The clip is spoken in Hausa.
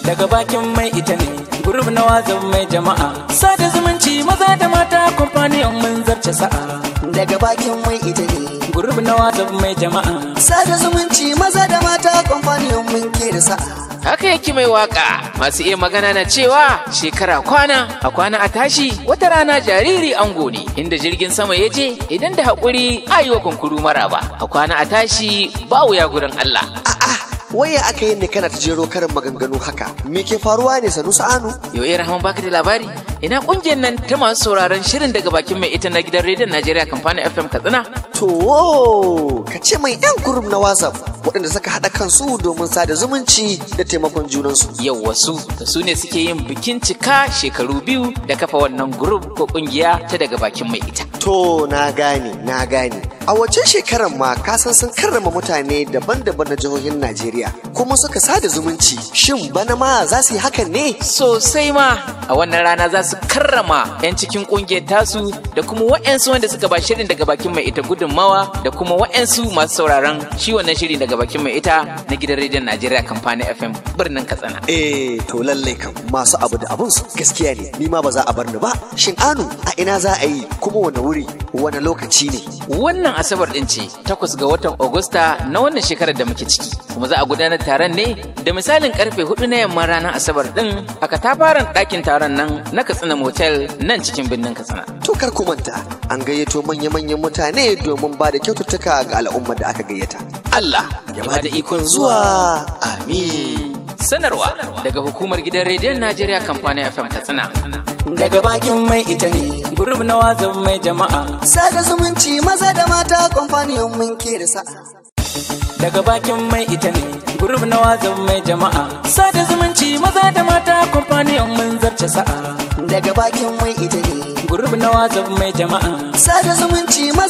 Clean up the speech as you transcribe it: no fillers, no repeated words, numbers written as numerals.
daga bakin mai ita ne, gurub na wazan mai jama'a. Sada zumunci maza da mata kwamfaniyan mun zarce sa'a. Daga bakin mai ita ne, gurub na wazan mai jama'a. sada zumunci maza da mata kwamfaniyan mun ke da sa'a. Haka yake mai waka, masu iya magana na cewa shekara kwana a kwana a tashi, wata rana jariri ango ne, inda jirgin sama ya je idan da haƙuri ayiwa kunkuru maraba, a kwana a tashi ba wuya gurin Allah. Waya aka yi ne kana ta jero karin maganganu haka, me ke faruwa ne Sanusi Anu? Yau Rahman baka da labari? Ina kungiyar nan ta masu sauraron shirin daga bakin mai ita na gidan rediyon Najeriya Kamfanin FM Katsina? To, ka ce mai 'yan gurum na WhatsApp waɗanda suka haɗa kansu domin sada zumunci da taimakon junansu. Yau wasu da su ne suke yin bikin cika shekaru 2 da kafa wannan group ko kungiya ta daga bakin mai ita. To, na gane. A wacce shekarar ma kasan sun karrama mutane daban-daban na jihohin Najeriya kuma suka sada zumunci. Shin bana ma za su yi hakan ne? Sosai ma a wannan rana za su karrama 'yan cikin kungiyar tasu da kuma wa'yansu wanda suka ba shirin daga bakin mai ita gudunmawa da kuma wa'yansu masu sauraron shi wannan shiri daga bakin mai ita na gidan rediyon Najeriya Kamfanin FM birnin Katsina. To lallai kam masu abu da abun su gaskiya ne, ni ma ba za a bar ni ba. Shin Anu a ina za a yi kuma wani wuri wani lokaci ne? Wannan Asabar din ce 8 ga watan Agusta na wannan shekarar da muke ciki, kuma za a gudanar taron ne da misalin karfe 4 na yamma ranar Asabar din a katafaren ɗakin taron nan na Katsina Motel nan cikin birnin Katsina. To kar ku manta an gayyato manya-manyan mutane domin ba da kyaututtuka ga al'ummar da aka gayyata. Allah ya ba da ikon zuwa. Amin. Sanarwa daga hukumar gidan rediyon Najeriya Kamfanin FM Katsina. Daga bakin mai ita ne, gurub na wazan mai jama'a. Sada zumunci maza da mata kwamfaniyan mun ke da sa'a. Daga bakin mai ita ne, gurub na wazan mai jama'a. Sada zumunci maza da mata kwamfaniyan mun zarce sa'a. Daga bakin mai ita ne, gurub na wazan mai jama'a. sada zumunci maza